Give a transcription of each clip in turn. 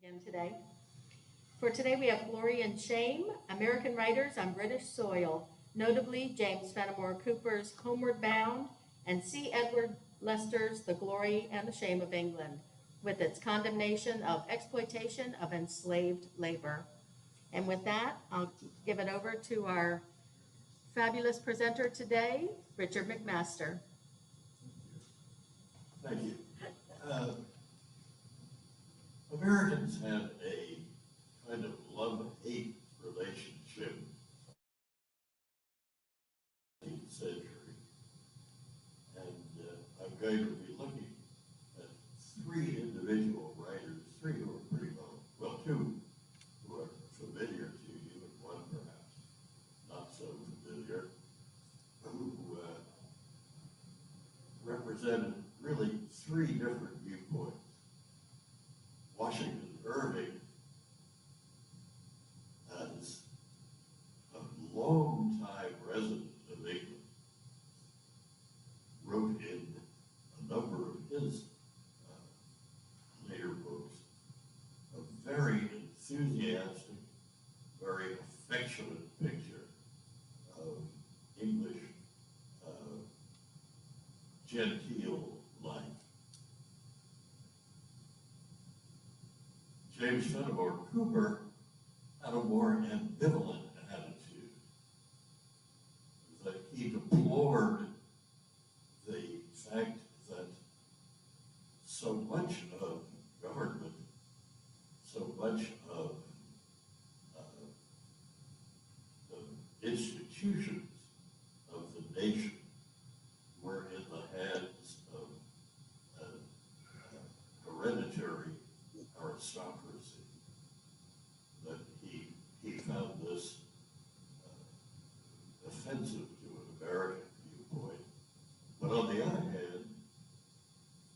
again today. For today we have Glory and Shame, American Writers on British Soil, notably James Fennimore Cooper's Homeward Bound and C. Edward Leicester's The Glory and the Shame of England, with its condemnation of exploitation of enslaved labor. And with that, I'll give it over to our fabulous presenter today, Richard MacMaster. Thank you. Americans had a kind of love-hate relationship in the 19th century, and I'm going to be looking at three individual writers, three who are pretty well, two who are familiar to you, and one perhaps not so familiar, who represented really three different viewpoints. Washington Irving, as a long-time resident of England, wrote in a number of his later books a very enthusiastic, very affectionate picture of English genteel life. James Fennimore Cooper had a more ambivalent attitude, that he deplored the fact that so much of government, so much of the institutions of the nation were in the hands of hereditary aristocracy, that he found this offensive to an American viewpoint. But on the other hand,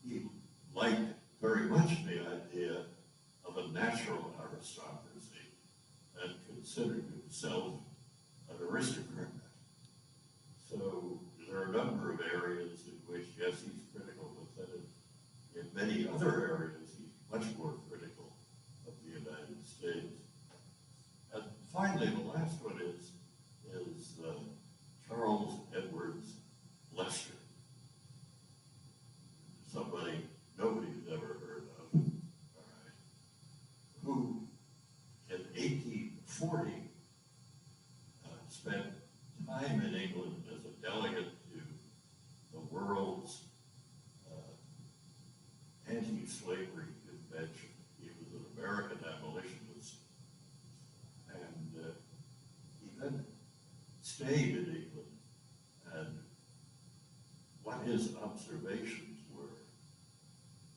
he liked very much the idea of a natural aristocracy and considered himself an aristocrat. So there are a number of areas in which, yes, he's critical, but then in many other areas, he's much more critical of the United States. And finally, the last one is Charles Edwards Leicester, somebody nobody's ever heard of, all right, who in 1840 spent time in England as a delegate to the world's anti-slavery convention. He was an American abolitionist, and he then stayed in England, and what his observations were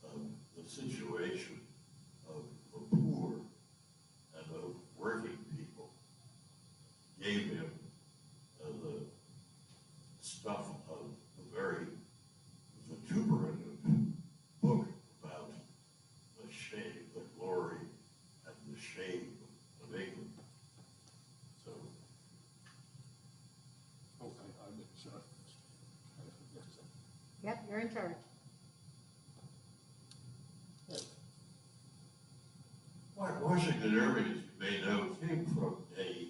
of the situation of the poor and of working people gave him the stuff of a very vituperative book about the shame, the glory, and the shame of England. So, Yep, you're in charge. Washington Irving, as you may know, came from a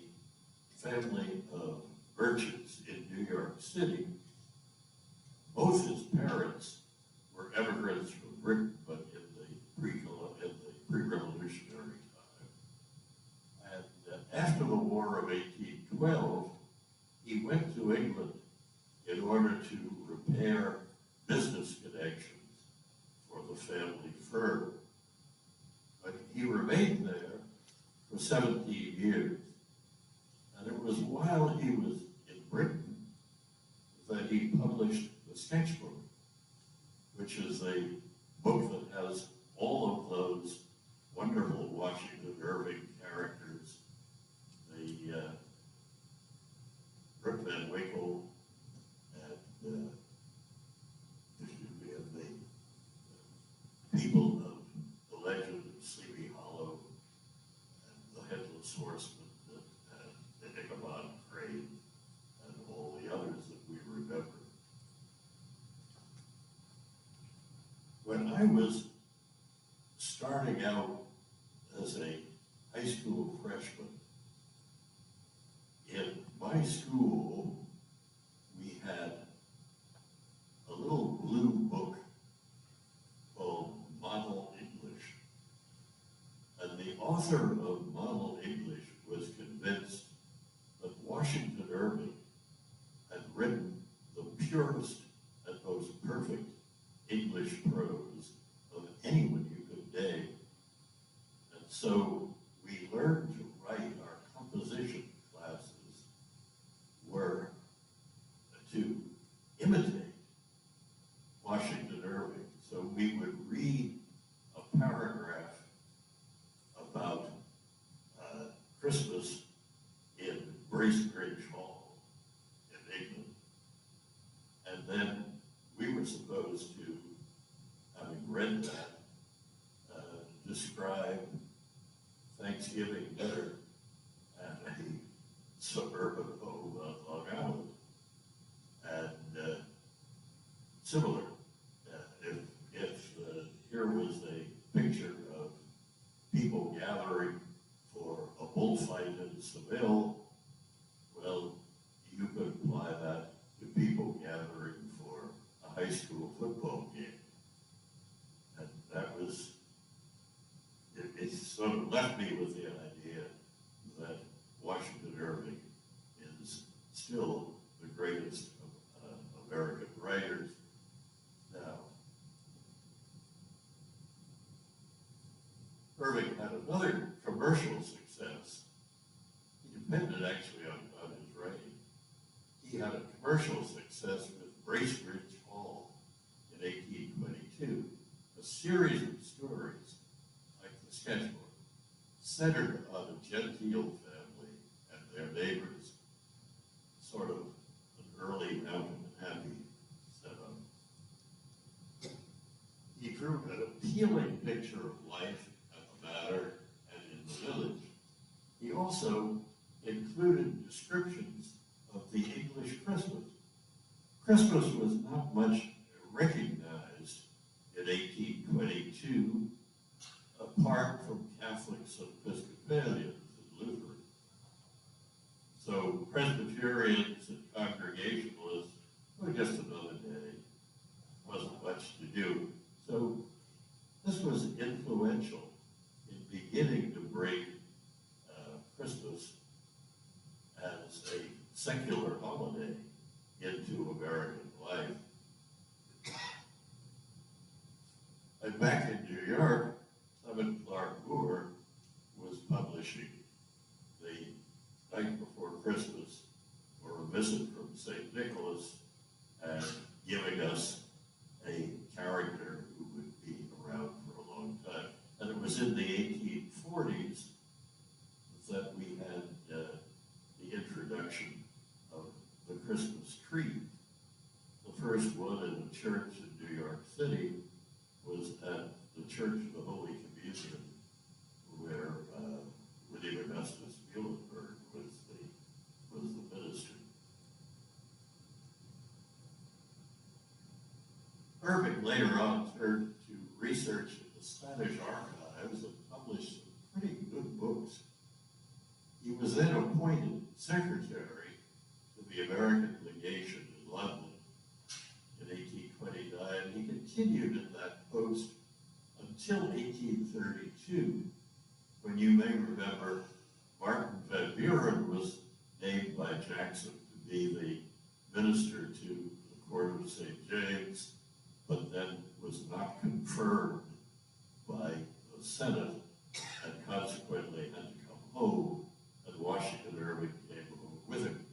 family of merchants in New York City. Both his parents were immigrants from Britain, but in the pre-revolutionary time. And after the War of 1812, he went to England in order to repair business connections for the family firm. But he remained there for 17 years. And it was while he was in Britain that he published the Sketchbook, which is a book that has all of those wonderful Washington Irving characters, the Rip Van Winkle, and the people of the legend of Sleepy Hollow, and the Headless Horseman, and the Ichabod Crane, and all the others that we remember. When I was starting out as author of Model English was convinced that Washington Irving had written the purest and most perfect English prose of anyone you could name. And so we learned to write our composition classes were to imitate Washington Irving. So we would read a paragraph about Christmas in Bracebridge Hall in England. And then we were supposed to, having read that, describe Thanksgiving dinner at a suburban home on Long Island. And similar, if here was a picture of people gathering for a bullfight in Seville, well, you could apply that to people gathering for a high school football game. And that was, it sort of left me with the idea that Washington Irving is still the greatest of American writers. Now, Irving had another commercial success. He depended actually on his writing. He had a commercial success with Bracebridge Hall in 1822, a series of stories, like the sketchbook, centered on a genteel family and their neighbors, sort of an early Mountain Abbey setup. He drew an appealing picture of life at the Manor and in the village. He also included descriptions of the English Christmas. Christmas was not much recognized in 1822, apart from Catholics and Episcopalians and Lutherans. So Presbyterians and Congregationalists were just another day. Wasn't much to do. So this was influential in beginning to bring Christmas as a secular holiday into American life. And back in New York, Clement Clark Moore was publishing the night before Christmas, or a visit from St. Nicholas, and giving us a character who would be around for a long time. And it was in the 1840s that we had the introduction of the Christmas tree. The first one in a church in New York City was at the Church of the Holy Communion, where William Augustus Muhlenberg was the minister. Irving later on turned to research in the Spanish archives and published some pretty good books. He was then appointed secretary to the American legation in London in 1829. He continued in that post until 1832, when you may remember Martin Van Buren was named by Jackson to be the minister to the court of St. James, but then was not confirmed by the Senate and consequently had to come home, and Washington Irving came home with him.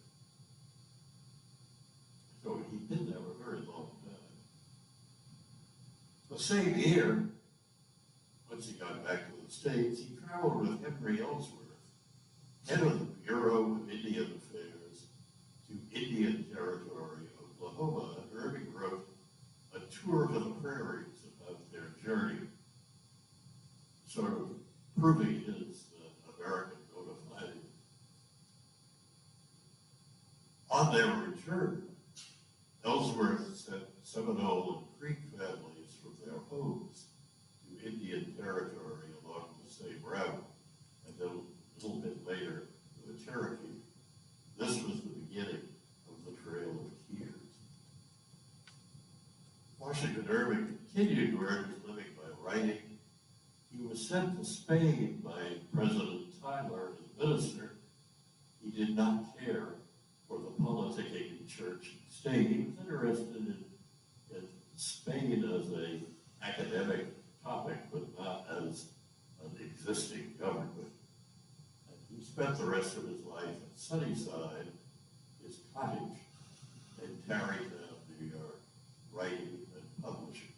So he didn't have a very long time. The same year, once he got back to the States, he traveled with Henry Ellsworth, head of the Bureau of Indian Affairs, to Indian Territory, Oklahoma, and Irving wrote a tour of the prairies about their journey, sort of proving his American bona fide. On their return, Ellsworth sent Seminole and Creek families from their homes to Indian Territory along the same route, and then a little bit later to the Cherokee. This was the beginning of the Trail of Tears. Washington Irving continued to earn his living by writing. He was sent to Spain by President Tyler as minister, he did not care for the politicking in church and state. He was interested in Spain as an academic topic, but not as an existing government. And he spent the rest of his life at Sunnyside, his cottage, in Tarrytown, New York, writing and publishing.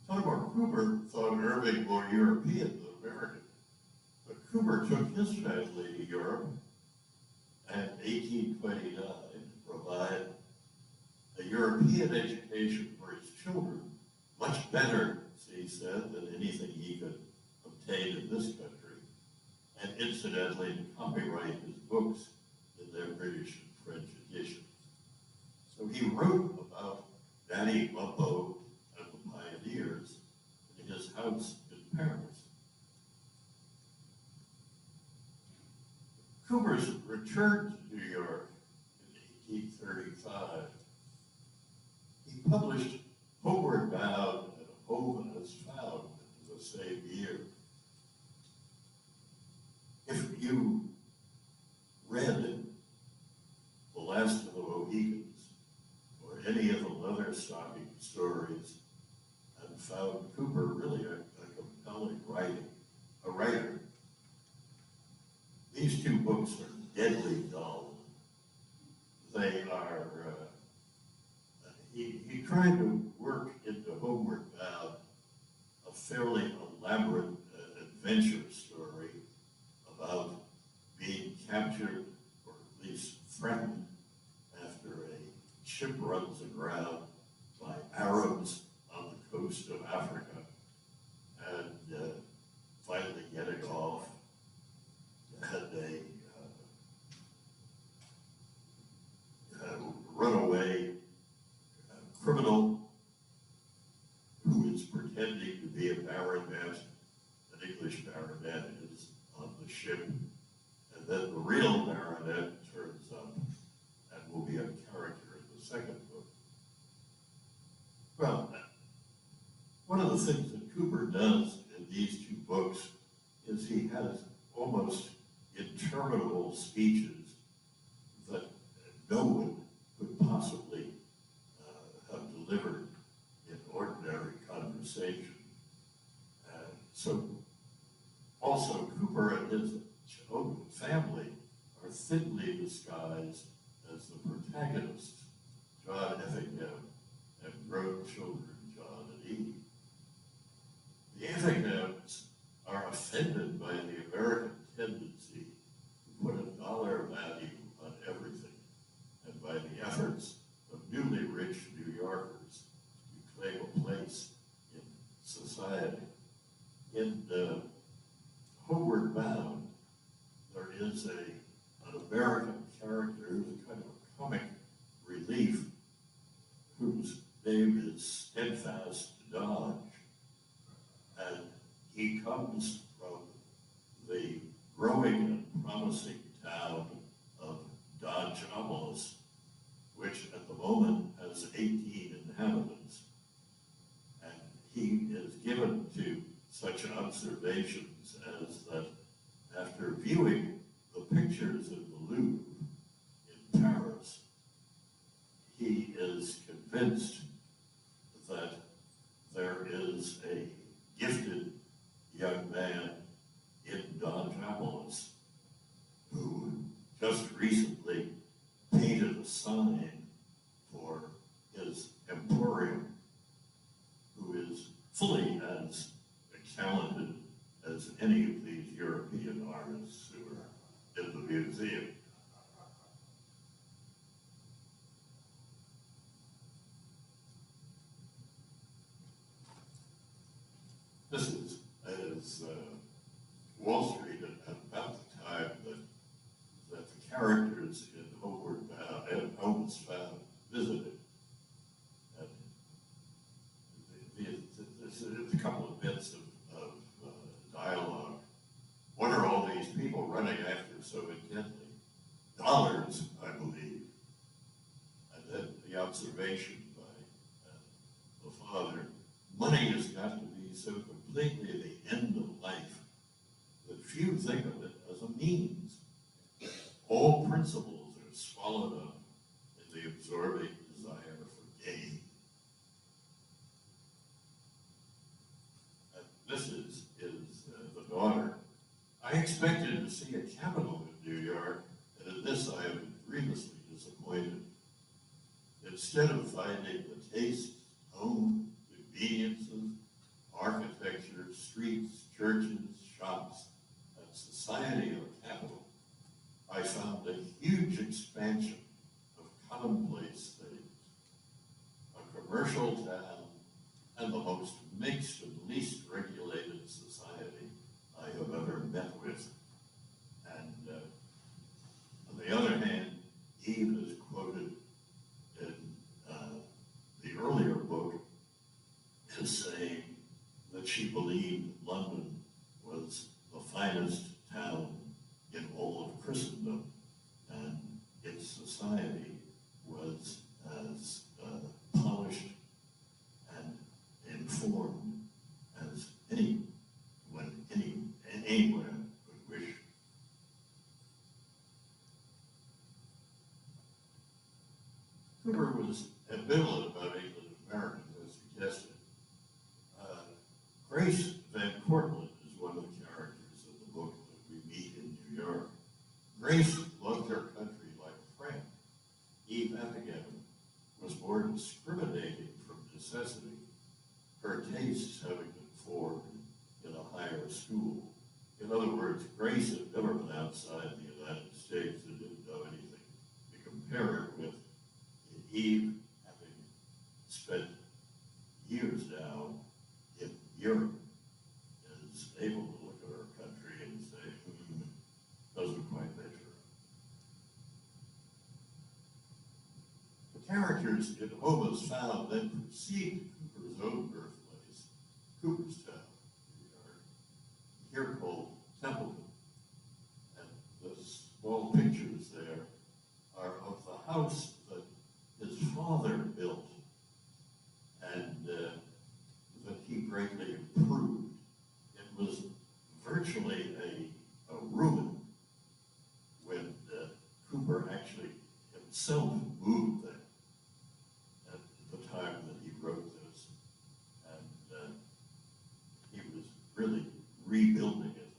Fennimore Cooper thought Irving more European than American, but Cooper took his family to Europe and in 1829 provided a European education for his children, much better, he said, than anything he could obtain in this country, and incidentally to copyright his books in their British and French editions. So he wrote about Daddy Bumpo and the pioneers in his house in Paris. Cooper's return to New York in 1835. He published Homeward Bound and A Home As Found in the same year. If you read The Last of the Mohicans or any of the Leatherstocking stories and found Cooper really a compelling writer, these two books are deadly dull. They are, he tried to work into Homeward Bound a fairly elaborate adventure story about being captured, or at least threatened, after a ship runs aground by Arabs on the coast of Africa, and finally getting off, and a runaway criminal who is pretending to be a baronet, an English baronet, is on the ship, and then the real baronet turns up and will be a character in the second book. Well, one of the things that Cooper does in these two books is he has almost interminable speeches that no one could possibly have delivered in ordinary conversation. So also Cooper and his own family are thinly disguised as the protagonists, John Effingham and grown children John and Eve. The Effinghams are offended by the American tendency to put a dollar value on everything, and by the efforts of newly rich New Yorkers to claim a place in society. In Homeward Bound, there is an American character who's a kind of a comic relief, whose name is Steadfast Dodge, and he comes from the growing and promising town of Dodge, which at the moment has 18 inhabitants. And he is given to such observations as that after viewing the pictures in the Louvre in Paris, he is convinced that there is a gifted young man in Dodgeopolis who just recently painted a sign for his emporium, who is fully as talented as any of these European artists who are in the museum. This is Wall Street at about the time that the characters in Homeward Bound and Homes Found visited. And there's a couple of bits of dialogue. What are all these people running after so intently? Dollars, I believe. And then the observation by the father, money has got to be so completely the end of life that few think of it as a means. All principles are swallowed up in the absorbing desire for gain. And this is the daughter. I expected to see a Capitol in New York, and in this I have been grievously disappointed. Instead of finding the tastes, home, conveniences, architecture, streets, churches, shops, and society of a capital, I found a huge expansion of commonplace things, a commercial town, and the most mixed and least regulated society I have ever met with. And on the other hand, Eve is quoted in the earlier book as saying that she believed London was the finest town in all of Christendom, and its society was as polished and informed as anywhere could wish. Cooper was ambivalent about England and America, as suggested. Grace Van Cortlandt is one of the characters of the book that we meet in New York. Grace loved her country like a friend. Eve Effingham was more discriminating from necessity, her tastes having been formed in a higher school. In other words, Grace had never been outside the United States and didn't know anything to compare it with. Eve, having spent years now in Europe, is able to look at her country and say, doesn't quite measure up. The characters in Home is Found then proceed to Cooper's own birthplace, Cooperstown, New York, here called Templeton. And the small pictures there are of the house that his father built and that he greatly improved. It was virtually a ruin when Cooper actually himself moved there at the time that he wrote this. And he was really rebuilding it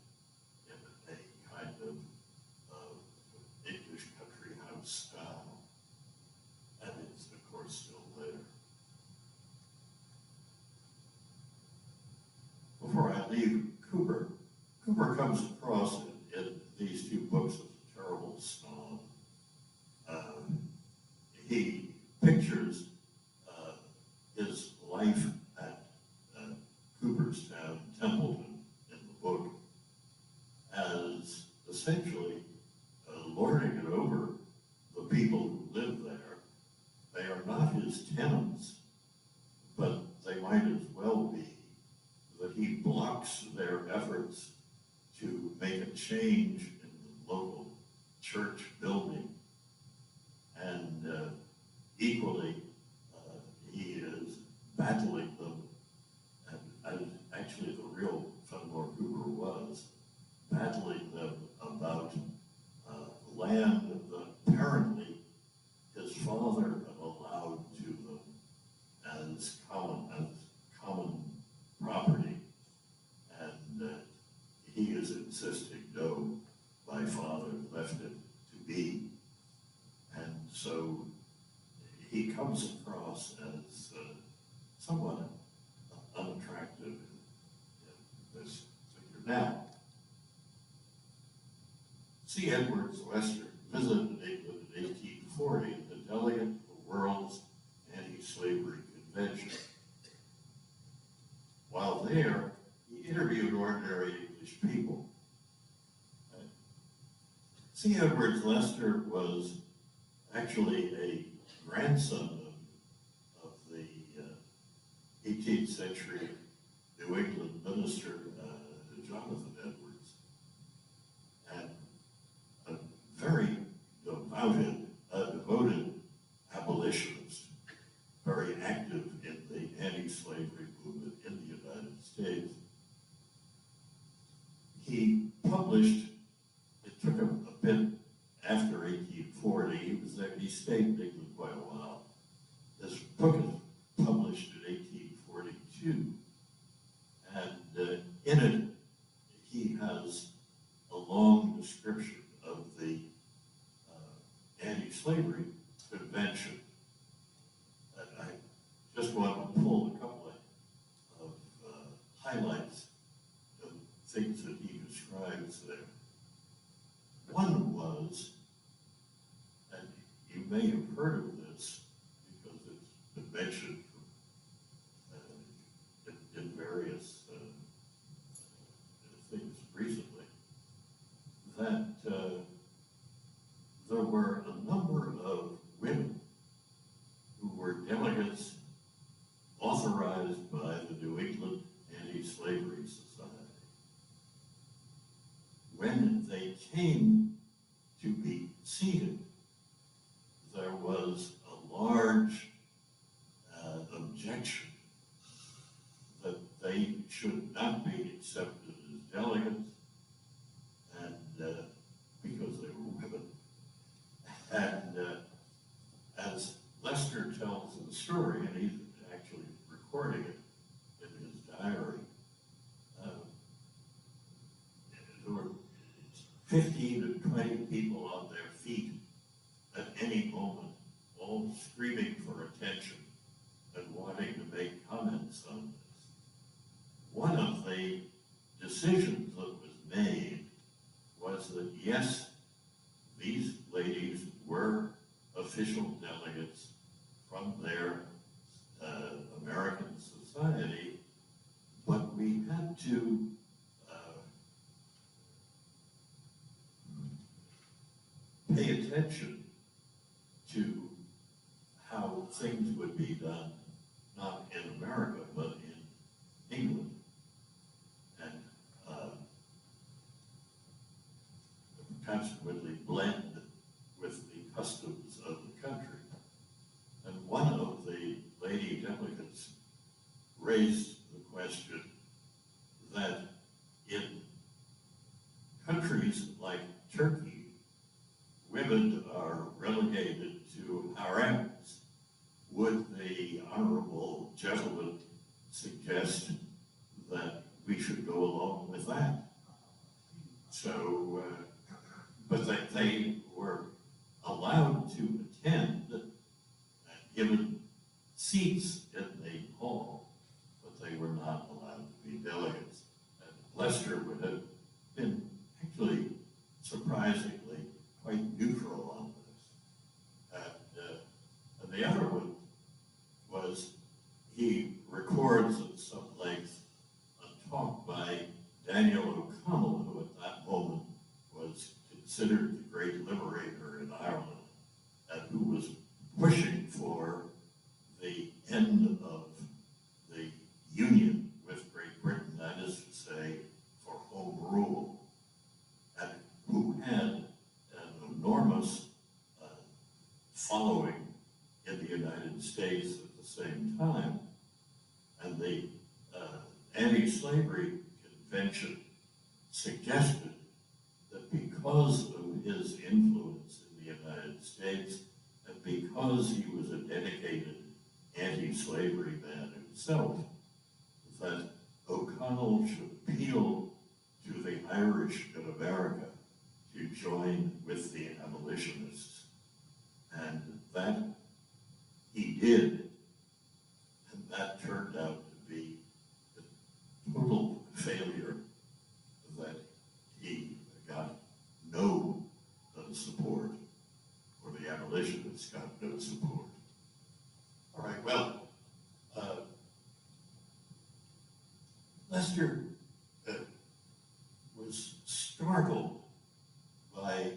in a kind of English country house style. And it's, of course, still there. Before I leave Cooper, Cooper comes across in these two books as a terrible snob. He pictures his life at Cooperstown, Templeton, in the book, as essentially lording it over the people who live there. They are not his tenants, but they might as well be, that he blocks their efforts to make a change in the local church building. And equally, he is battling them, and actually the real Fennimore Cooper was, battling them about land that apparently his father had allowed to them as common property, and he is insisting, no, my father left it to be. And so he comes across as somewhat unattractive in this figure. Now, C. Edwards Lester visited England in 1840 as a delegate to the World's Anti-Slavery Convention. While there, he interviewed ordinary English people. C. Edwards Lester was actually a grandson of the 18th century New England minister, Jonathan Edwards, and a very devoted abolitionist, very active in the anti-slavery movement stayed in England quite a while. This book is published in 1842, and in it, he has a long description of the anti-slavery convention. And I just want to pull a couple of highlights of things that he describes there. One was, and you may have heard of this because it's been mentioned in various things recently, that there were a number of women who were delegates authorized by the New England Anti-Slavery Society. When they came to be seated, there was a large objection that they should not be accepted as delegates, and because they were women. And as Lester tells the story, and he's actually recording it in his diary, there were 15 to 20 people on their feet at any moment, all screaming for attention and wanting to make comments on this. One of the decisions that was made was that, yes, these ladies were official delegates from their American society, but we had to pay attention to how things would be done, not in America, but in England. And consequently blend with the customs of the country. And one of the lady delegates raised the question that in countries like Turkey, women are relegated to harems. Would the honorable gentleman suggest that we should go along with that? So, but they were allowed to attend and given seats in the hall, but they were not allowed to be delegates. And Lester would have been actually surprisingly quite neutral on this. And the other one was he records at some length a talk by Daniel O'Connell, who at that moment was considered the great liberator in Ireland, and who was pushing for the end of the union with Great Britain, that is to say, for home rule, and who had an enormous following in the United States at the same time. And the anti-slavery convention suggested that because of his influence in the United States, and because he was a dedicated anti-slavery man himself, that O'Connell should appeal to the Irish in America to join with the abolitionists. And that he did, and that turned out to be a total failure, that he got no support, or the abolitionists got no support. All right, well, Lester was startled by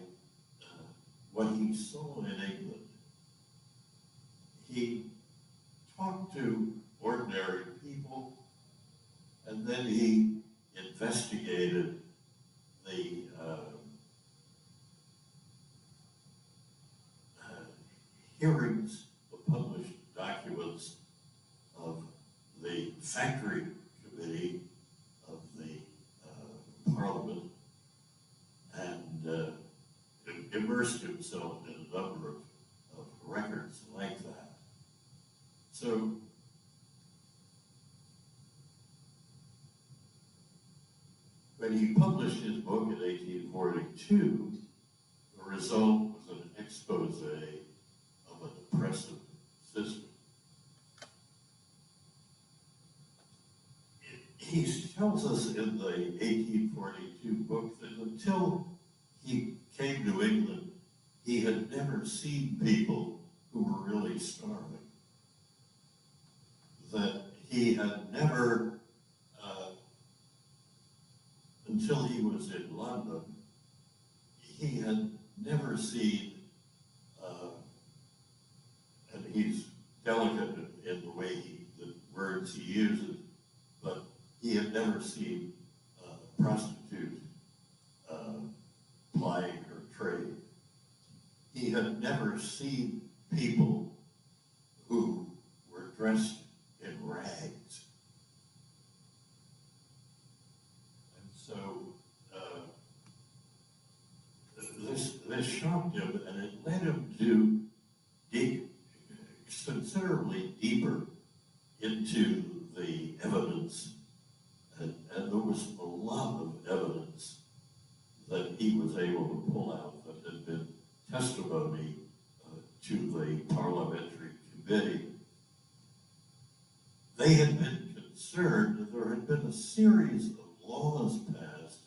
what he saw in England. He talked to ordinary people, and then he investigated the hearings, the published documents of the factory committee of the Parliament, and immersed himself in a number of records like that. So when he published his book in 1842, the result was an expose of an oppressive system. He tells us in the 1842 book that until he came to England, he had never seen people who were really starving. That he had never, until he was in London, he had never seen, and he's delicate in the way the words he uses, but he had never seen a prostitute plying her trade. He had never seen people who were dressed in rags. And so this shocked him, and it led him to dig considerably deeper into the evidence, and there was a lot of evidence that he was able to pull out that had been testimony to the parliamentary committee. They had been concerned that there had been a series of laws passed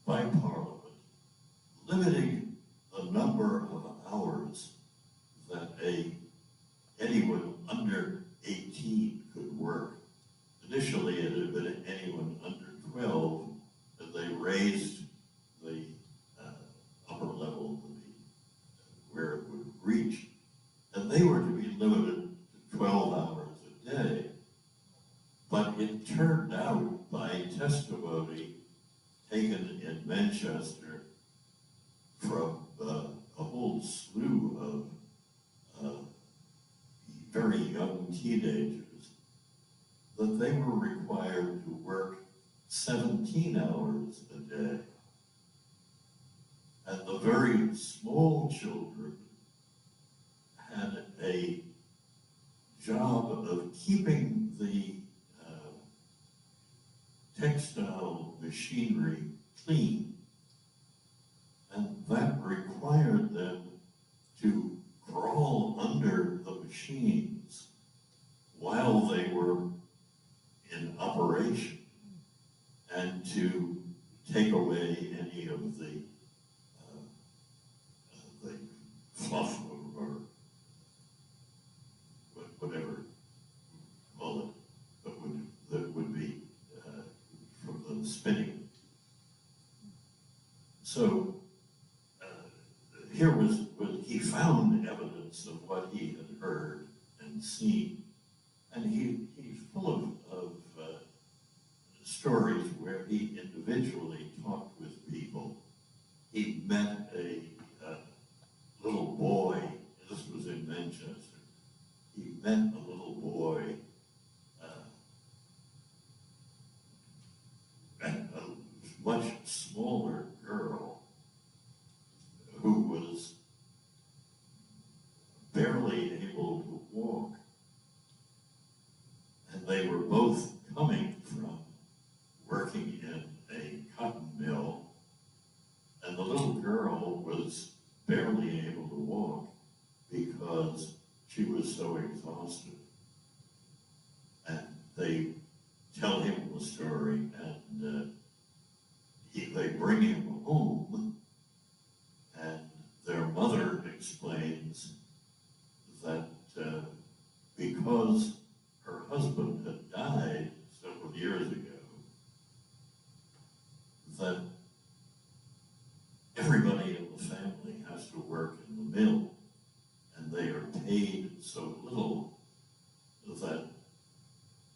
by Parliament limiting the number of hours that anyone under 18 could work. Initially, it had been anyone under 12, and they raised the upper level where it would reach, and they were to be limited to 12 hours a day. But it turned out, by testimony taken in Manchester from a whole slew of very young teenagers, that they were required to work 17 hours a day. And the very small children had a job of keeping the textile machinery clean. And that required them to crawl under the machines while they were in operation, and to take away any of the fluff or whatever you call it, that would be from the spinning. So here was he found evidence of what he had heard and seen, and he's full of stories where he individually talked with people. He met a little boy, this was in Manchester, he met a little boy and a much smaller girl who was barely able to walk. And they were both coming from working in a cotton mill, and the little girl was barely able to walk because she was so exhausted. And they tell him the story, and they bring him home, and their mother explains that because her husband had died several years ago, that everybody in the family has to work in the mill, and they are paid so little that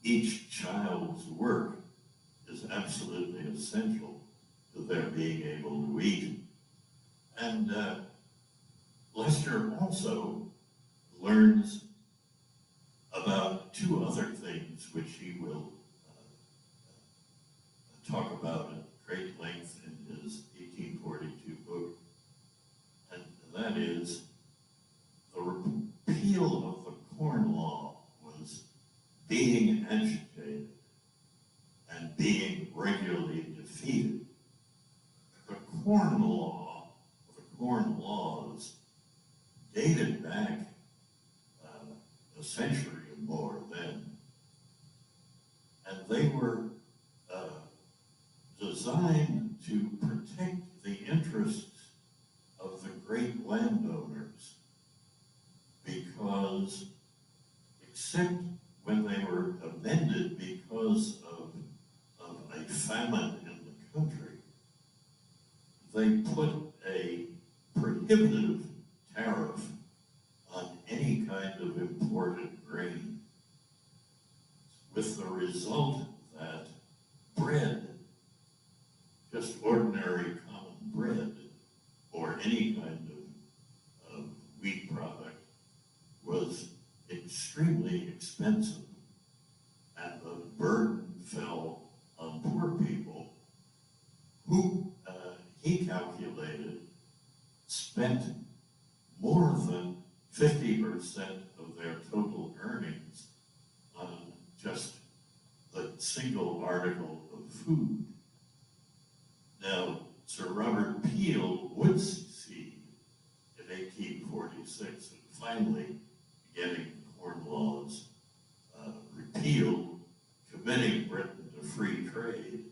each child's work is absolutely essential to their being able to eat. And Lester also learns about two other things which he will talk about at great length in his 1842 book, and that is corn laws dated back a century or more then. And they were designed to protect the interests of the great landowners, because except when they were amended because of a famine in the country, they put a prohibitive tariff on any kind of imported grain, with the result that bread, just ordinary common bread, or any kind of wheat product, was extremely expensive, and the burden fell on poor people who, he calculated, spent more than 50% of their total earnings on just the single article of food. Now, Sir Robert Peel would succeed in 1846 in finally getting the Corn Laws repealed, committing Britain to free trade,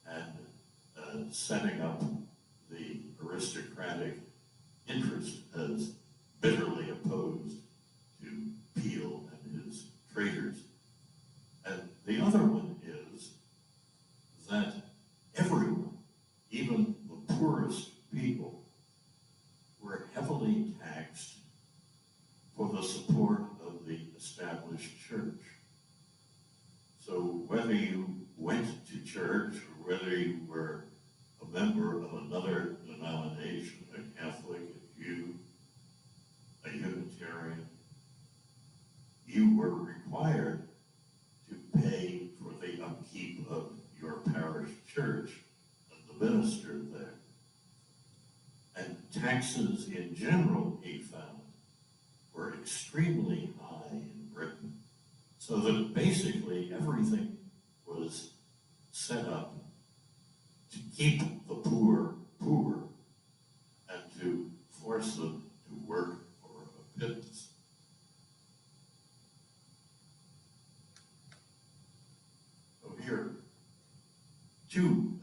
and setting up the aristocratic interest as bitterly opposed to Peel and his traders. And the other one is that everyone, even the poorest people, were heavily taxed for the support of the established church. So whether you went to church or whether you were a member of another denomination, a Catholic, a Jew, a Unitarian, you were required to pay for the upkeep of your parish church and the minister there. And taxes in general, he found, were extremely high in Britain, so that basically everything was set up to keep the poor poor and to force them to work for a pittance. So here, two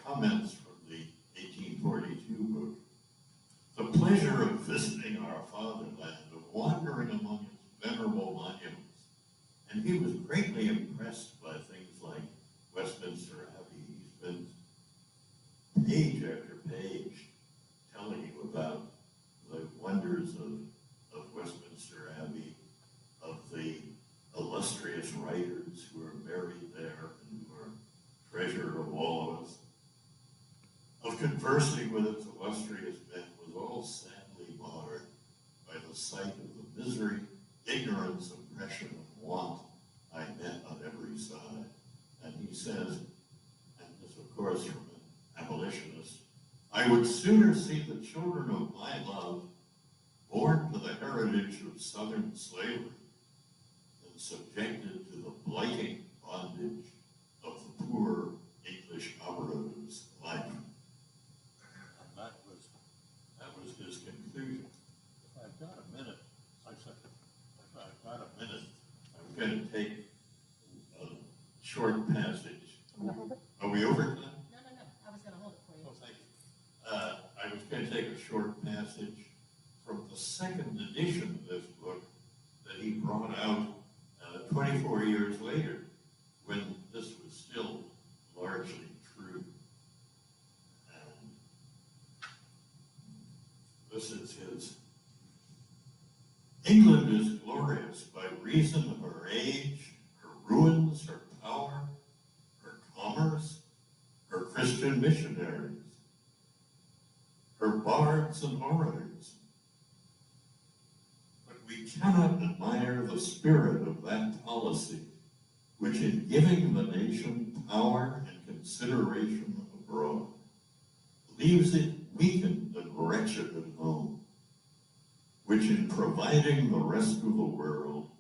comments from the 1842 book. The pleasure of visiting our fatherland, of wandering among its venerable monuments, and he was greatly impressed by things like Westminster Abbey. He's been page after page telling you about the wonders of Westminster Abbey, of the illustrious writers who are buried there and who are treasure of all of us. Of conversing with its illustrious men was all sadly marred by the sight of the misery, ignorance, oppression, and want I met on every side. And he says, and this of course from an abolitionist, I would sooner see the children of my love born to the heritage of Southern slavery than subjected to the blighting bondage of the poor English operative's life. And that was his conclusion. If I've got a minute, I'm going to take a short passage. Are we over time? No. I was going to hold it for you. Oh, thank you. I was going to take a short passage from the second edition of this book that he brought out 24 years later, when this was still largely true. And this is his. England is glorious by reason of her age, her ruins, her power, her commerce, her Christian missionaries, her bards and orators. But we cannot admire the spirit of that policy which, in giving the nation power and consideration abroad, leaves it weakened and wretched at home, which in providing the rest of the world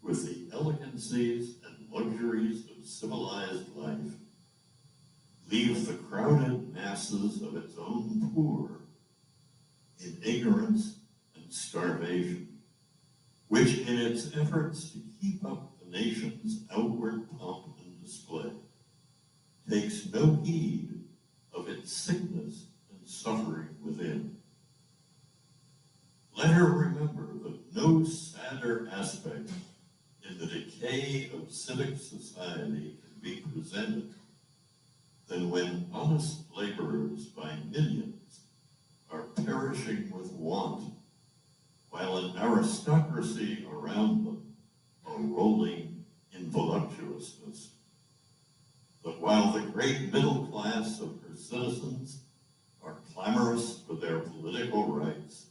with the elegancies and luxuries of civilized life, leaves the crowded masses of its own poor in ignorance and starvation, which in its efforts to keep up the nation's outward pomp and display, takes no heed of its sickness and suffering within. Let her remember that no sadder aspect in the decay of civic society can be presented than when honest laborers by millions are perishing with want, while an aristocracy around them are rolling in voluptuousness. That while the great middle class of her citizens are clamorous for their political rights,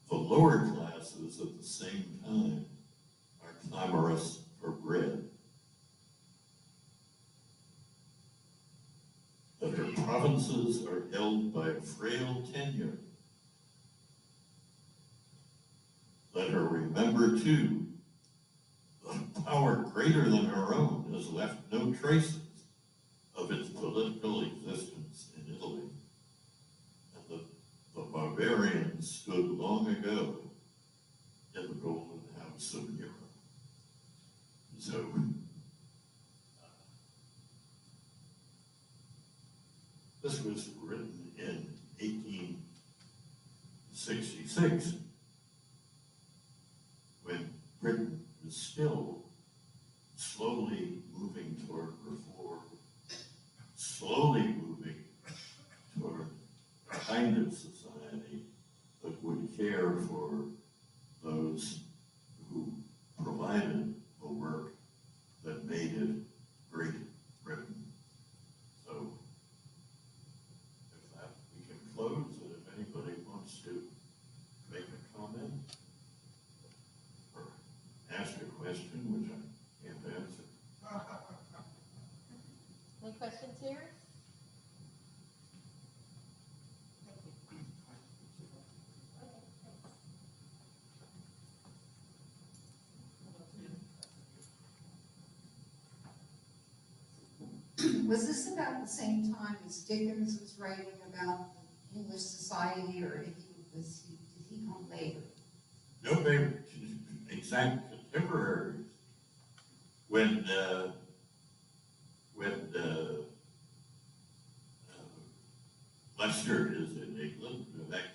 the lower classes at the same time are clamorous for bread. That her provinces are held by a frail tenure. Let her remember, too, that a power greater than her own has left no traces of its political existence in Italy, and that the barbarians stood long ago in the golden house of Nero. So, this was written in 1866, when Britain was still slowly moving toward reform, slowly moving toward a kind of society that would care for those who provided the work that made it Great Britain. So, if that, we can close, and if anybody wants to make a comment or ask a question, which I can't answer. Any questions here? Was this about the same time as Dickens was writing about English society, or did he come later? No, they were exact contemporaries. When Leicester is in England, in fact,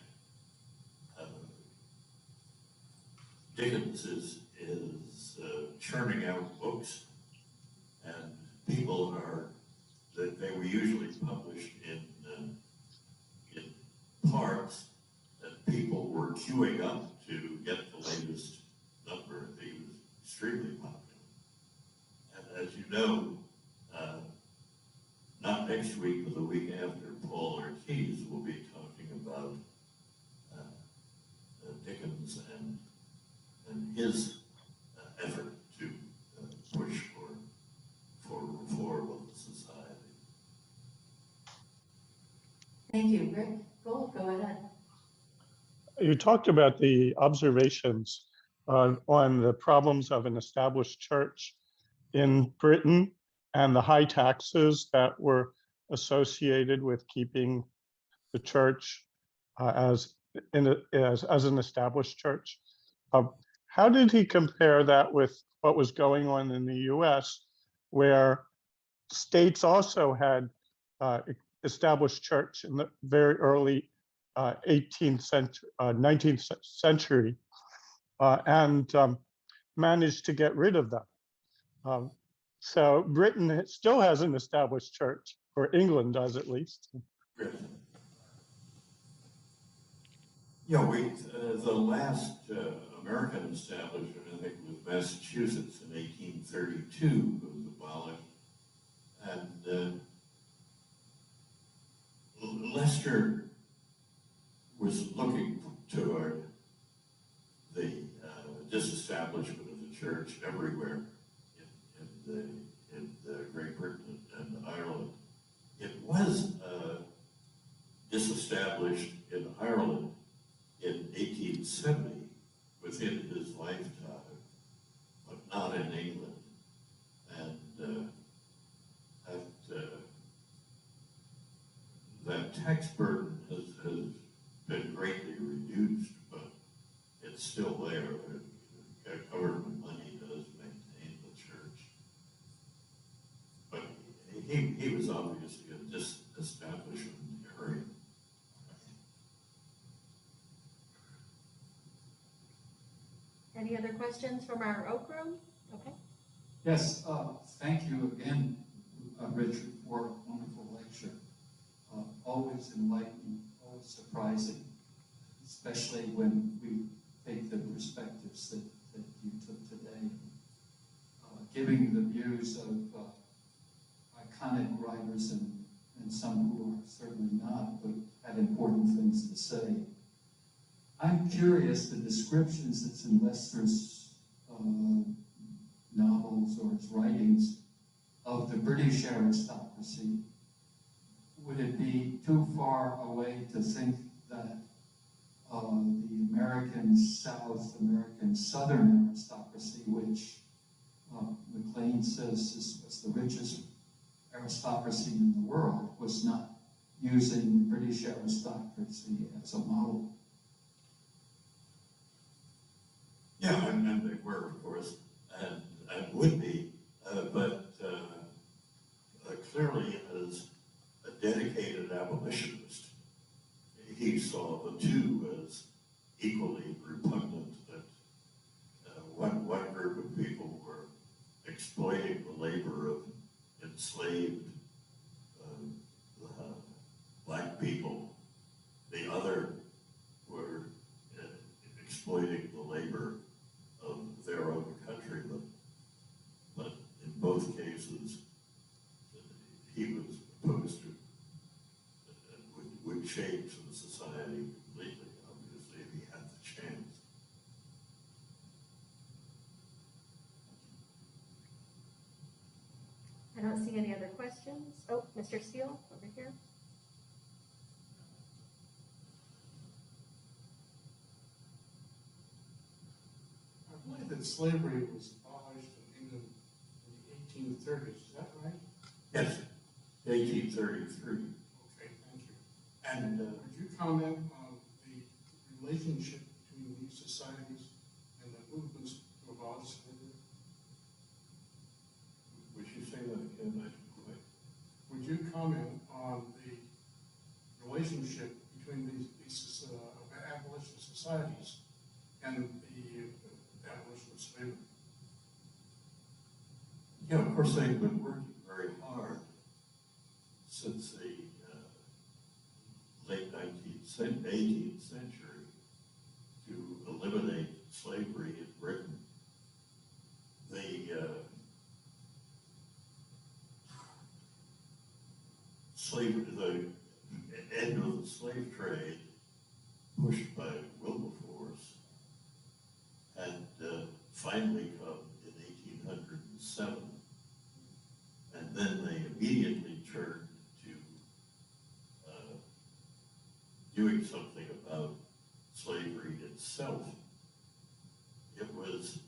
Dickens is churning out books, and people they were usually published in parts that people were queuing up to get the latest number. He was extremely popular. And as you know, not next week, but the week after, Paul Ortiz will be talking about Dickens and his effort to push for reform of the society. Thank you. Rick, go ahead. You talked about the observations on the problems of an established church in Britain and the high taxes that were associated with keeping the church as an established church. How did he compare that with what was going on in the US, where states also had established church in the very early 18th century, 19th century, and managed to get rid of them? So Britain still has an established church, or England does at least. Yeah, the last American establishment, I think, was Massachusetts in 1832, was abolished. And Leicester was looking toward the disestablishment of the church everywhere in Great Britain and Ireland. It was disestablished in Ireland in 1870, within his lifetime, but not in England. And that tax burden has been greatly reduced, but it's still there. Government money does maintain the church. But he was obviously a disestablishmentarian. Any other questions from our Oak Room? Okay. Yes, thank you again, Richard, for a wonderful lecture. Always enlightening, always surprising, especially when we take the perspectives that you took today. Giving the views of iconic writers and some who are certainly not, but had important things to say. I'm curious, the descriptions that's in Lester's novels or his writings of the British aristocracy, would it be too far away to think that the American South, American Southern aristocracy, which MacLean says was the richest aristocracy in the world, was not using British aristocracy as a model? Yeah, and they were, of course, and would be, but clearly as a dedicated abolitionist, he saw the two as equally repugnant, that one group of people were exploiting the labor of enslaved black people. The other were exploiting the labor of their own countrymen. But in both cases, he was opposed to, would change the society completely, obviously, if he had the chance. I don't see any other questions. Oh, Mr. Steele, over here. I believe that slavery was abolished in England in the 1830s. Is that right? Yes, 1833. Okay, thank you. And Would you comment on the relationship between these societies and the movements to abolish slavery? would you say that again? I didn't quite. Would you comment on the relationship between these abolitionist societies and the abolition of slavery? Yeah, of course, they've been working very hard since the late 18th century to eliminate slavery in Britain. The end of the slave trade, pushed by Wilberforce, had finally come in 1807. And then they immediately turned to doing something about slavery itself. It was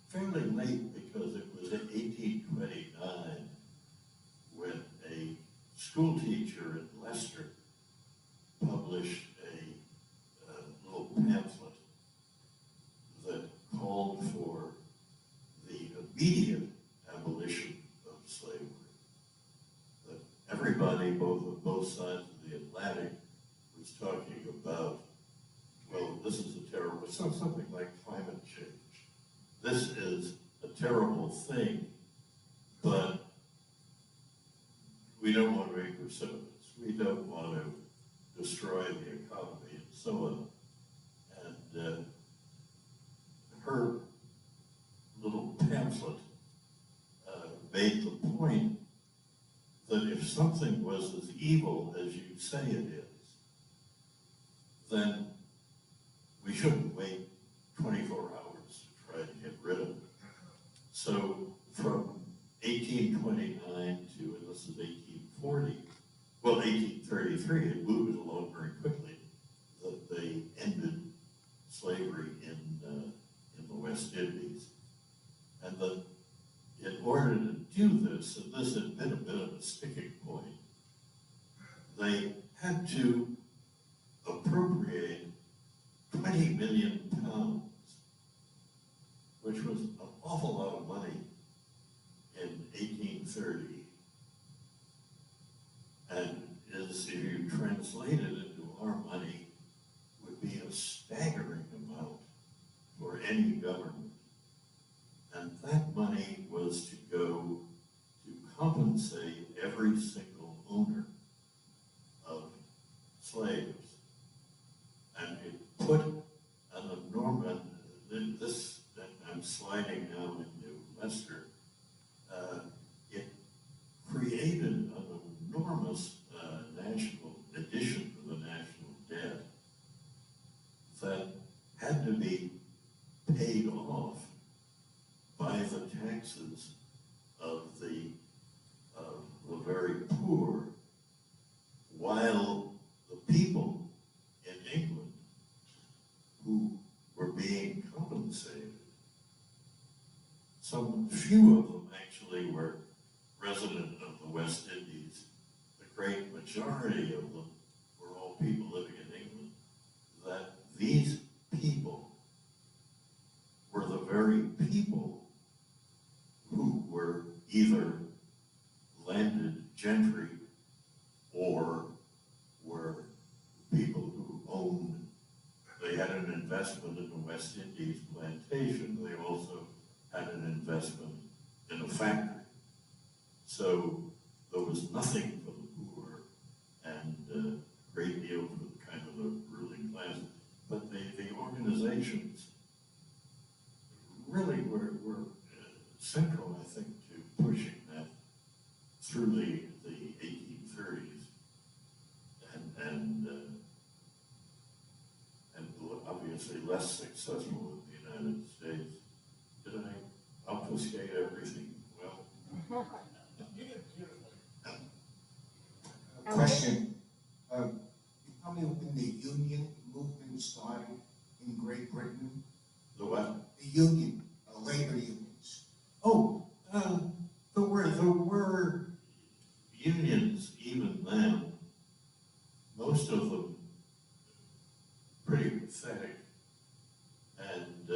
fairly late because it was in 1829 when a school teacher in Leicester published a little pamphlet that called for the immediate abolition of slavery. That everybody, both sides of the Atlantic, was talking about, well, this is a terrible, something like climate change. This is a terrible thing, but we don't want to be precipitous. We don't want to destroy the economy and so on. And her little pamphlet made the point that if something was as evil as you say it is, then we shouldn't wait 24 hours to try to get rid of it. So from 1829 to, and this is 1840, well, 1833, it moved along very quickly, that they ended slavery in the West Indies. And that in order to do this, and this had been a bit of a sticking point, they had to appropriate 20 million pounds, which was an awful lot of money in 1830, and is, if you translate it into our money, would be a staggering amount for any government. And that money was to go to compensate every single owner of slaves. And it put an enormous, this, I'm sliding now into Lester, it created an enormous national addition to the national debt that had to be paid off by the taxes of the very poor, while the people in England who were being compensated, some few of them actually were resident of the West Indies. The great majority of them were all people living in England. That these people were the very people who were either landed gentry or were people who owned, they had an investment in the West Indies plantation. They also had an investment in a factory. So there was nothing for the poor and a great deal for the kind of the ruling class. But the organizations really were central, I think, to pushing that through the 1830s and obviously less successful in the United States. Did I obfuscate everything well? Question. You tell me when the union movement started in Great Britain? The what? The union, labor unions. Oh, there were unions even then, most of them pretty pathetic, and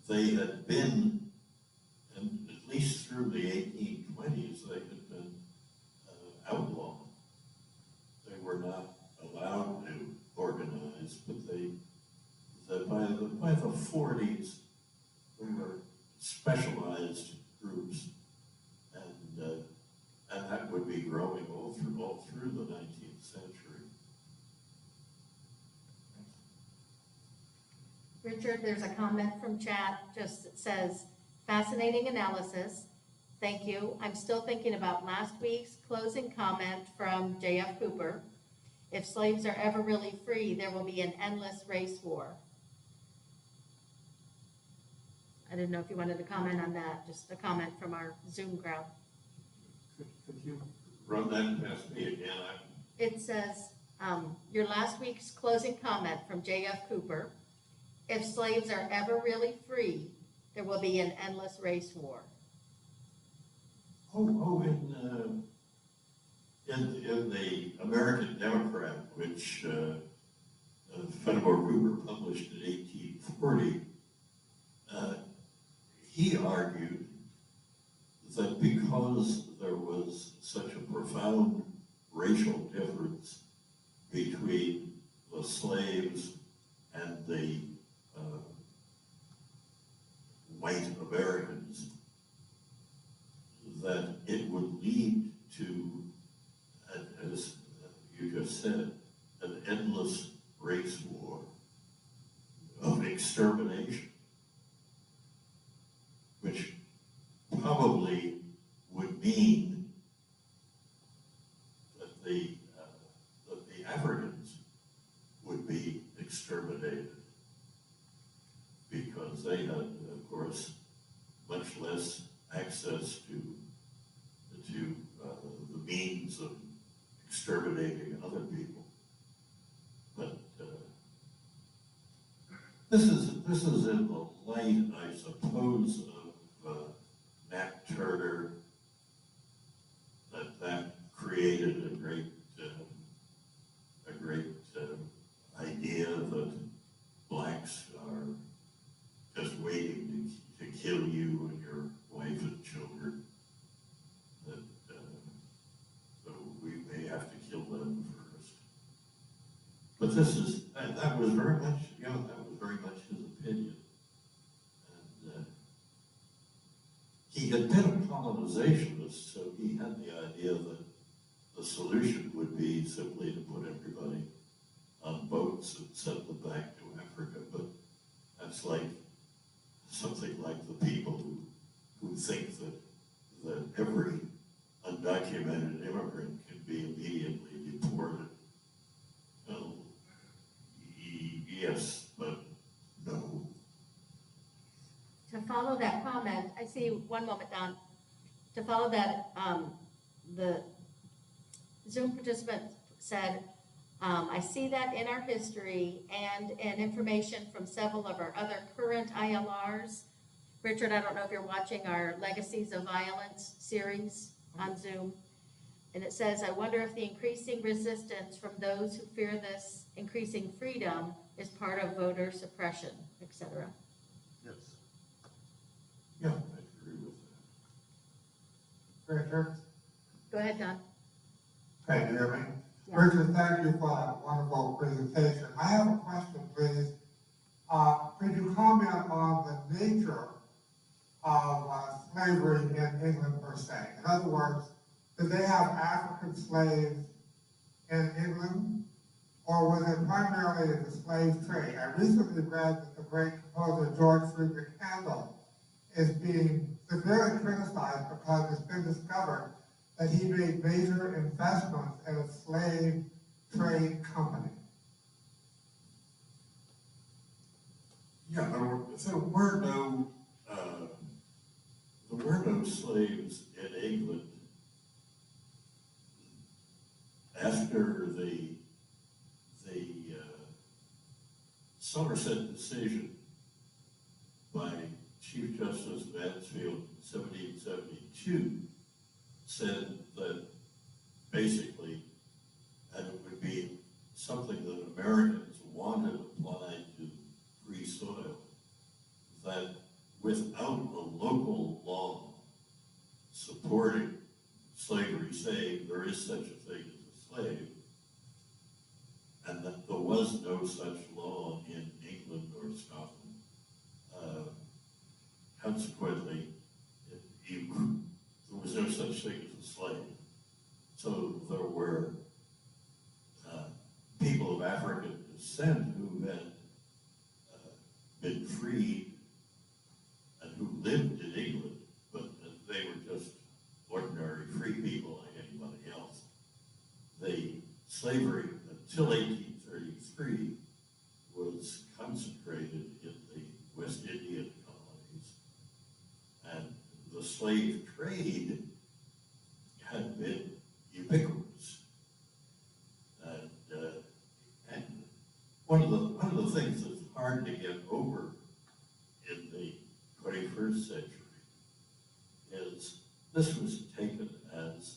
they had been, and at least through the 1820s, they had been outlawed. They were not allowed to organize, but by the 40s, they were specialized groups, and that would be growing all through the 19th century. Richard, there's a comment from chat, just that says, fascinating analysis. Thank you. I'm still thinking about last week's closing comment from J.F. Cooper. If slaves are ever really free, there will be an endless race war. I didn't know if you wanted to comment on that, just a comment from our Zoom crowd. Could you run that past me again? It says, your last week's closing comment from J.F. Cooper, if slaves are ever really free, there will be an endless race war. In the American Democrat, which Fennimore Cooper published in 1840, he argued that because there was such a profound racial difference between the slaves and the white Americans, that it would lead to, as you just said, an endless race war of extermination, which probably would mean that the Africans would be exterminated, because they had, of course, much less access to the means of exterminating other people. But this is in the light, I suppose, of Nat Turner, that created a great idea that black much, you know, that was very much his opinion. And he had been a colonizationist, so he had the idea that the solution would be simply to put everybody on boats and send them back to Africa. But that's like something like the people who think that every undocumented immigrant can be immediately deported. Well, yes, but no. To follow that comment, I see, one moment, Don. To follow that, the Zoom participant said, I see that in our history and in information from several of our other current ILRs. Richard, I don't know if you're watching our Legacies of Violence series on Zoom. And it says, I wonder if the increasing resistance from those who fear this increasing freedom is part of voter suppression, etc. Yes. Yeah, I agree with that. Richard, Go ahead, Don. can you hear me? Yeah. Richard, thank you for that wonderful presentation. I have a question, please. Could you comment on the nature of slavery in England per se? In other words, did they have African slaves in England, or was it primarily the slave trade? I recently read that the great composer George Friedrich Handel is being severely criticized because it's been discovered that he made major investments in a slave trade company. Yeah, there were no slaves in England after the Somerset decision by Chief Justice Mansfield in 1772 said that basically that it would be something that Americans wanted applied to free soil, that without a local law supporting slavery, saying there is such a thing as a slave, and that there was no such law in England or Scotland, consequently, there was no such thing as a slave. So there were people of African descent who had been freed and who lived in England, but they were just ordinary free people like anybody else. The slavery until 1833 was concentrated in the West Indian colonies, and the slave trade had been ubiquitous. And one of the things that's hard to get over in the 21st century is this was taken as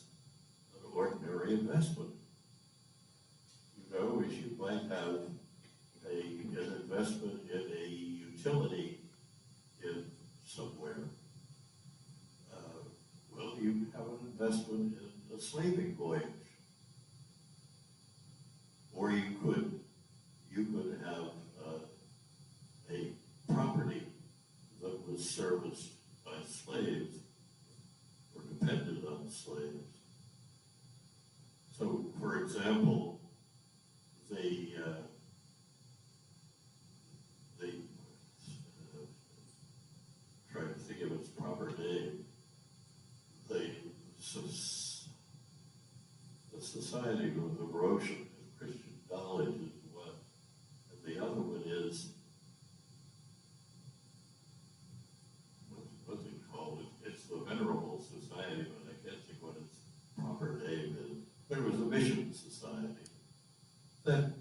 an ordinary investment. You know, as you might have an investment in a utility in somewhere. Well, you have an investment in a slaving voyage. Or you could have a property that was serviced by slaves or depended on slaves. So, for example, trying to think of its proper name, the Society of the Roshan of Christian Knowledge is one, and the other one is, what's it called? It's the Venerable Society, but I can't think what its proper name is. There was a mission society that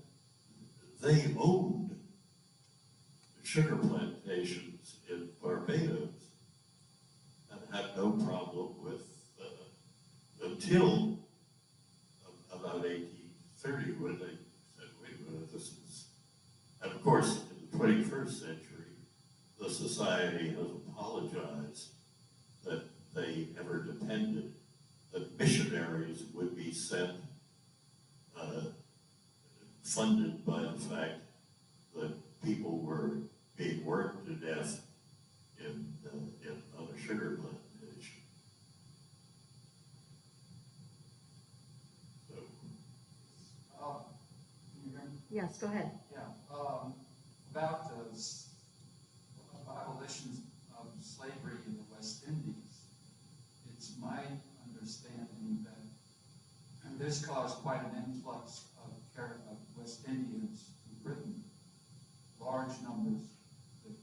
they owned sugar plantations in Barbados and had no problem with until about 1830 when they said, wait a minute, this is, and of course in the 21st century, the society has apologized that they ever depended, that missionaries would be sent funded by the fact that Yes, go ahead. Yeah, about the abolition of slavery in the West Indies, it's my understanding that this caused quite an influx of West Indians to Britain, large numbers. The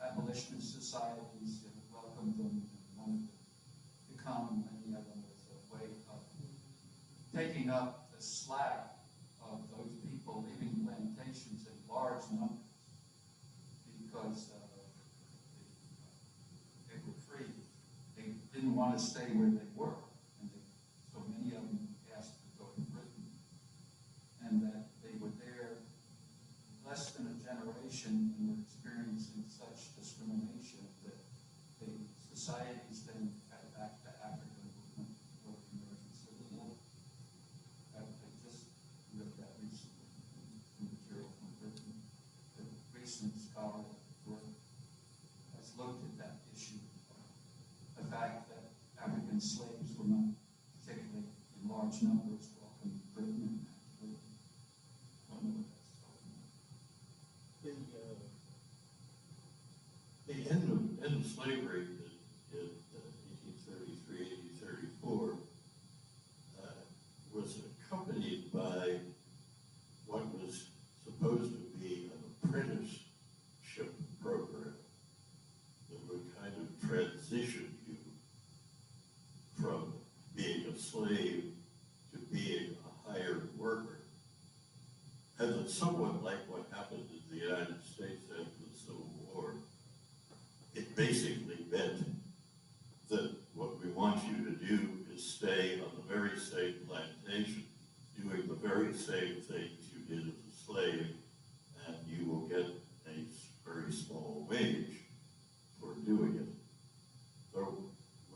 abolitionist societies welcomed them and wanted to come. Many of them as a way of taking up the slack of those people leaving plantations in large numbers because they were free. They didn't want to stay where they were, and so many of them asked to go to Britain, and that they were there less than a generation and were experiencing such discrimination that the societies then got back to Africa movement or the American Civil War. I just read that recently, some material from Britain. The recent scholarly work has looked at that issue, the fact that African slaves were not particularly in large numbers welcomed to Britain. And I don't know what that's talking about. The end of slavery in 1833, 1834 was accompanied by what was supposed to be an apprenticeship program that would kind of transition you from being a slave to being a hired worker. And it's somewhat like what happened in the United States after the Civil War. It basically meant that what we want you to do is stay on the very same plantation, doing the very same things you did as a slave, and you will get a very small wage for doing it. There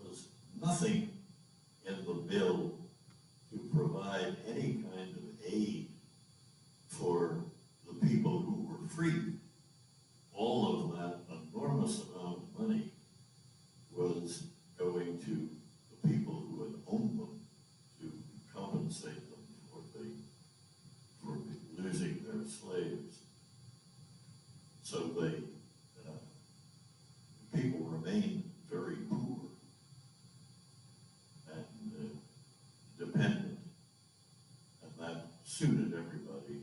was nothing in the bill to provide any kind of aid for the people who were free. All of that enormous amount of money was going to the people who had owned them to compensate them for losing their slaves. So people remained very poor and dependent, and that suited everybody,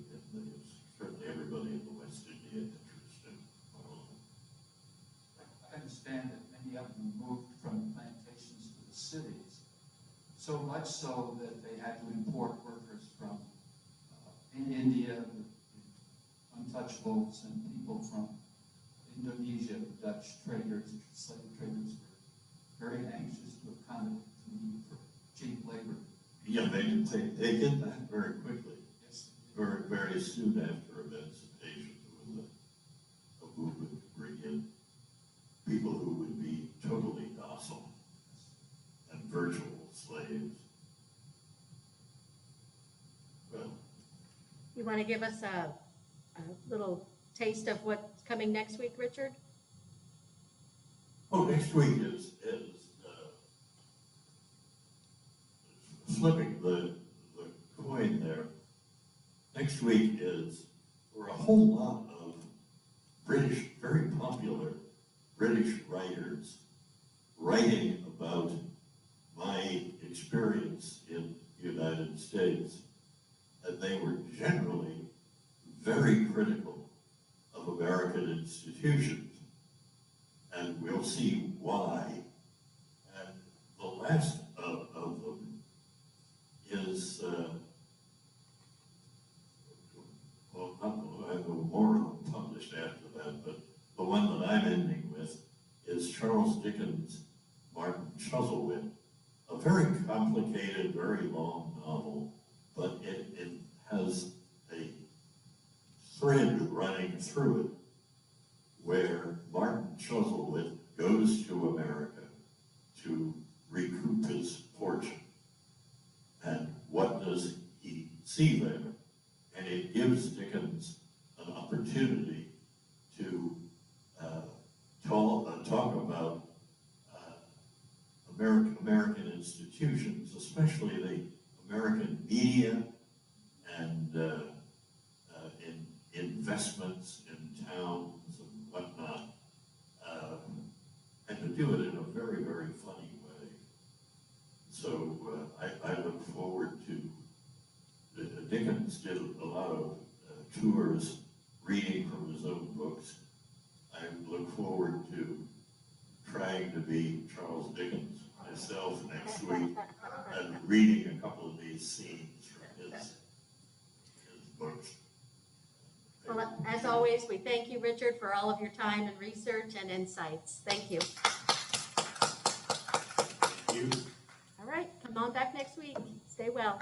certainly everybody in the West India interest in Parliament. I understand that many of them moved from plantations to the cities, so much so that they had to import workers from in India, the untouchables, and people from Indonesia, the Dutch traders, slave traders, were very anxious to accommodate the need for cheap labor. Yeah, they did that very quickly. Yes. Very, very soon after emancipation, there was a movement to bring in people who would be totally docile and virtual slaves. Well, You want to give us a little taste of what's coming next week, Richard? next week is flipping the coin there. Next week is for a whole lot of British, very popular British writers writing about my experience in the United States. And they were generally very critical of American institutions. And we'll see why. And the last of them is, well, not the, I have more of them published after that, but the one that I'm ending with is Charles Dickens' Martin Chuzzlewit, a very complicated, very long novel, but it has a thread running through it where Martin Chuzzlewit goes to America to recoup his fortune. And what does he see there? And it gives Dickens an opportunity to talk about American institutions, especially the American media, and in investments in towns and whatnot, and to do it in a very, very funny way. So I look forward to, Dickens did a lot of tours, reading from his own books. I look forward to trying to be Charles Dickens myself next week and reading a couple of these scenes from his books. Well, as always, we thank you, Richard, for all of your time and research and insights. Thank you. Thank you. All right, come on back next week. Stay well.